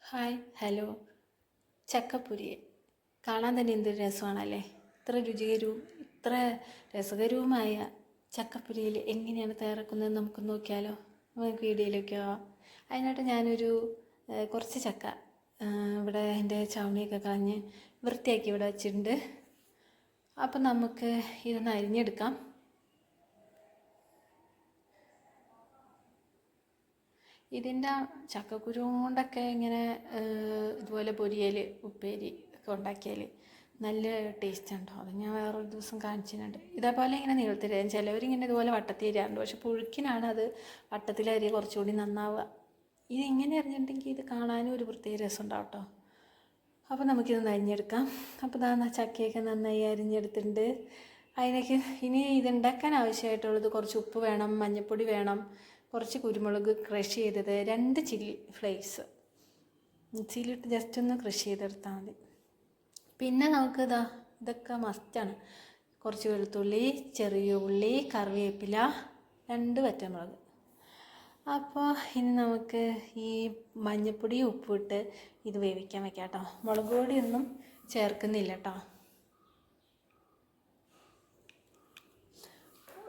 Hi hello. ചക്കപ്പൊരി കാണാൻ തന്നെ എന്തൊരു രസമാണല്ലേ. ഇത്ര രസകരവുമായ ചക്കപ്പൊരിയിൽ എങ്ങനെയാണ് തയ്യാറാക്കുന്നത് നമുക്ക് നോക്കിയാലോ. നമുക്ക് വീഡിയോയിലേക്കോ. അതിനായിട്ട് ഞാനൊരു കുറച്ച് ചക്ക ഇവിടെ എൻ്റെ ചവണിയൊക്കെ കളഞ്ഞ് വൃത്തിയാക്കി ഇവിടെ വെച്ചിട്ടുണ്ട്. അപ്പം നമുക്ക് ഇതൊന്ന് അരിഞ്ഞെടുക്കാം. ഇതിൻ്റെ ചക്കക്കുരു കൊണ്ടൊക്കെ ഇങ്ങനെ ഇതുപോലെ പൊരിയൽ ഉപ്പേരി ഒക്കെ ഉണ്ടാക്കിയാൽ നല്ല ടേസ്റ്റ് ഉണ്ടോ. അത് ഞാൻ വേറൊരു ദിവസം കാണിച്ചിട്ടുണ്ട്. ഇതേപോലെ ഇങ്ങനെ നീളത്തിലരിയും. ചിലവരിങ്ങനെ ഇതുപോലെ വട്ടത്തിൽ അരിയാറുണ്ട്. പക്ഷെ പുഴുക്കിനാണ് അത് വട്ടത്തിലരിയ കുറച്ചുകൂടി നന്നാവുക. ഇത് ഇങ്ങനെ അരിഞ്ഞിട്ടുണ്ടെങ്കിൽ ഇത് കാണാനും ഒരു പ്രത്യേക രസം ഉണ്ടാവും കേട്ടോ. അപ്പോൾ നമുക്കിതൊന്ന് അരിഞ്ഞെടുക്കാം. അപ്പോൾ ഇതാ ചക്കയൊക്കെ നന്നായി അരിഞ്ഞെടുത്തിട്ടുണ്ട്. അതിലേക്ക് ഇനി ഇതുണ്ടാക്കാൻ ആവശ്യമായിട്ടുള്ളത് കുറച്ച് ഉപ്പ് വേണം, മഞ്ഞൾപ്പൊടി വേണം, കുറച്ച് കുരുമുളക് ക്രഷ് ചെയ്തത്, 2 ചില്ലി ഫ്ലേക്സ് മിക്സിയിലിട്ട് ജസ്റ്റ് ഒന്ന് ക്രഷ് ചെയ്തെടുത്താൽ മതി. പിന്നെ നമുക്ക് ഇതൊക്കെ മസ്റ്റാണ്. കുറച്ച് വെളുത്തുള്ളി, ചെറിയ ഉള്ളി, കറിവേപ്പില, 2 പച്ചമുളക്. അപ്പോൾ ഇനി നമുക്ക് ഈ മഞ്ഞൾപ്പൊടി ഉപ്പിട്ട് ഇത് വേവിക്കാൻ വെക്കാം കേട്ടോ. മുളക് പൊടിയൊന്നും ചേർക്കുന്നില്ല കേട്ടോ.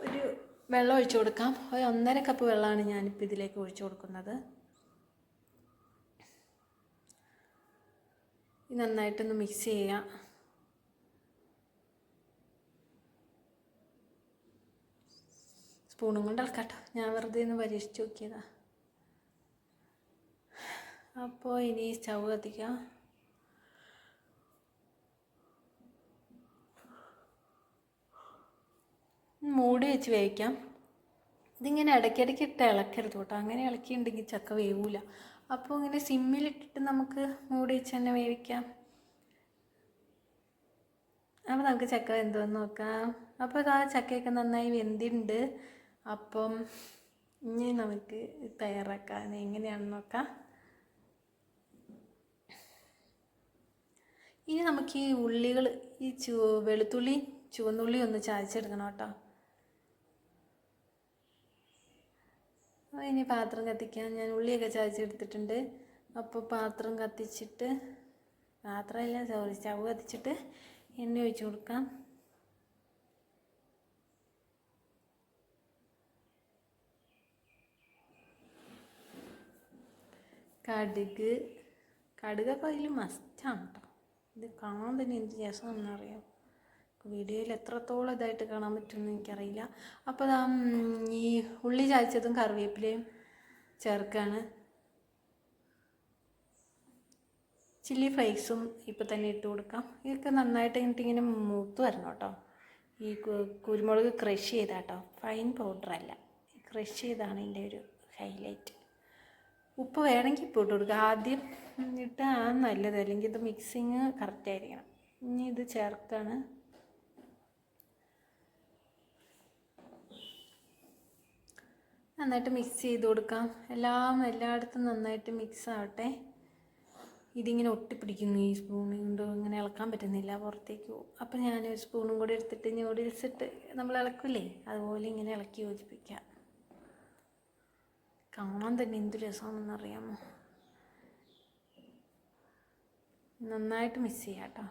ഒരു വെള്ളം ഒഴിച്ചു കൊടുക്കാം. ഒരു 1.5 കപ്പ് വെള്ളമാണ് ഞാനിപ്പോൾ ഇതിലേക്ക് ഒഴിച്ചു കൊടുക്കുന്നത്. നന്നായിട്ടൊന്ന് മിക്സ് ചെയ്യാം. സ്പൂണും കൊണ്ട് ഇളക്കാട്ടോ. ഞാൻ വെറുതെ ഒന്ന് പരീക്ഷിച്ച് നോക്കിയതാ. അപ്പോൾ ഇനി സ്റ്റൗ കത്തിക്കാം. മൂടി വെച്ച് വേവിക്കാം. ഇതിങ്ങനെ ഇടയ്ക്കിടയ്ക്ക് ഇട്ട് ഇളക്കരുത് കേട്ടോ. അങ്ങനെ ഇളക്കിയിട്ടുണ്ടെങ്കിൽ ചക്ക വേവില്ല. അപ്പോൾ ഇങ്ങനെ സിമ്മിലിട്ടിട്ട് നമുക്ക് മൂടി വെച്ച് തന്നെ വേവിക്കാം. അപ്പോൾ നമുക്ക് ചക്ക വെന്തോന്ന് നോക്കാം. അപ്പോൾ ഇതാ ചക്കയൊക്കെ നന്നായി വെന്തിട്ടുണ്ട്. അപ്പം ഇനി നമുക്ക് തയ്യാറാക്കാൻ എങ്ങനെയാണെന്ന് നോക്കാം. ഇനി നമുക്ക് ഈ ഉള്ളികൾ, ഈ വെളുത്തുള്ളി ചുവന്നുള്ളി ഒന്ന് ചായച്ചെടുക്കണം കേട്ടോ. ഇനി പാത്രം കത്തിക്കാൻ ഞാൻ ഉള്ളിയൊക്കെ ചായച്ചെടുത്തിട്ടുണ്ട്. അപ്പോൾ പാത്രം കത്തിച്ചിട്ട്, സ്റ്റൗ കത്തിച്ചിട്ട് എണ്ണ ഒഴിച്ച് കൊടുക്കാം. കടുകൊക്കെ അതിൽ മസ്റ്റാണ് കേട്ടോ. ഇത് കാണാൻ തന്നെ എന്ത് രസമാണെന്നറിയാം. വീഡിയോയിൽ എത്രത്തോളം ഇതായിട്ട് കാണാൻ പറ്റുമെന്ന് എനിക്കറിയില്ല. അപ്പോൾ ഈ ഉള്ളി ചായച്ചതും കറിവേപ്പിലയും ചേർക്കുകയാണ്. ചില്ലി ഫ്ലേക്സും ഇപ്പോൾ തന്നെ ഇട്ട് കൊടുക്കാം. ഇതൊക്കെ നന്നായിട്ട് ഇങ്ങനെ മൂത്ത് വരണം കേട്ടോ. ഈ കുരുമുളക് ക്രഷ് ചെയ്താട്ടോ, ഫൈൻ പൗഡറല്ല, ക്രഷ് ചെയ്താണ് ഇതിൻ്റെ ഒരു ഹൈലൈറ്റ്. ഉപ്പ് വേണമെങ്കിൽ ഇപ്പോൾ ഇട്ട് കൊടുക്കുക. ആദ്യം ഇട്ടാണ് നല്ലത്, അല്ലെങ്കിൽ ഇത് മിക്സിങ് കറക്റ്റായിരിക്കണം. ഇനി ഇത് ചേർത്താണ്. നന്നായിട്ട് മിക്സ് ചെയ്ത് കൊടുക്കാം. എല്ലായിടത്തും നന്നായിട്ട് മിക്സ് ആവട്ടെ. ഇതിങ്ങനെ ഒട്ടിപ്പിടിക്കുന്നു. ഈ സ്പൂൺ കൊണ്ട് ഇങ്ങനെ ഇളക്കാൻ പറ്റുന്നില്ല, പുറത്തേക്ക് പോകും. അപ്പം ഞാനൊരു സ്പൂണും കൂടി എടുത്തിട്ട് ന്യൂഡിൽസ് ഇട്ട് നമ്മൾ ഇളക്കില്ലേ, അതുപോലെ ഇങ്ങനെ ഇളക്കി യോജിപ്പിക്കാം. കാണാൻ തന്നെ എന്ത് രസമാണെന്നറിയാമോ. നന്നായിട്ട് മിക്സ് ചെയ്യാം കേട്ടോ.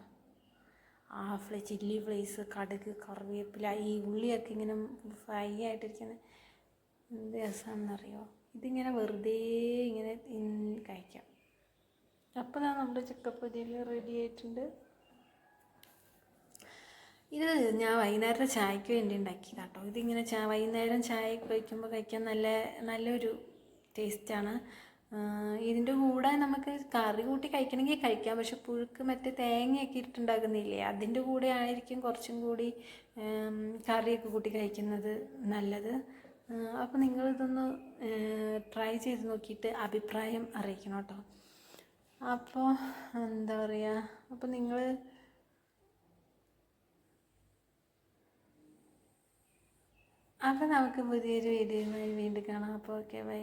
ചില്ലി ഫ്ലേക്സ്, കടുക്, കറിവേപ്പില, ഈ ഉള്ളിയൊക്കെ ഇങ്ങനെ ഫ്രൈ ആയിട്ടിരിക്കുന്നത് എന്ത് രസമാണെന്നറിയോ. ഇതിങ്ങനെ വെറുതെ ഇങ്ങനെ കഴിക്കാം. അപ്പോൾ നമ്മുടെ ചക്കപ്പൊരിയിൽ റെഡി ആയിട്ടുണ്ട്. ഇത് ഞാൻ വൈകുന്നേരത്തെ ചായക്ക് വേണ്ടി ഉണ്ടാക്കിയതാണ് കേട്ടോ. ഇതിങ്ങനെ വൈകുന്നേരം ചായ കഴിക്കുമ്പോൾ കഴിക്കാൻ നല്ലൊരു ടേസ്റ്റാണ്. ഇതിൻ്റെ കൂടെ നമുക്ക് കറി കൂട്ടി കഴിക്കണമെങ്കിൽ കഴിക്കാം. പക്ഷെ പുഴുക്ക് മറ്റേ തേങ്ങയൊക്കെ ഇട്ടുണ്ടാക്കുന്നില്ലേ, അതിൻ്റെ കൂടെ ആയിരിക്കും കുറച്ചും കൂടി കറിയൊക്കെ കൂട്ടി കഴിക്കുന്നത് നല്ലത്. അപ്പോൾ നിങ്ങളിതൊന്ന് ട്രൈ ചെയ്ത് നോക്കിയിട്ട് അഭിപ്രായം അറിയിക്കണം കേട്ടോ. അപ്പോൾ എന്താ പറയുക, അപ്പോൾ അപ്പോൾ നമുക്ക് പുതിയൊരു വീഡിയോയുമായി വീണ്ടും കാണാം. അപ്പോൾ ഓക്കെ, ബൈ.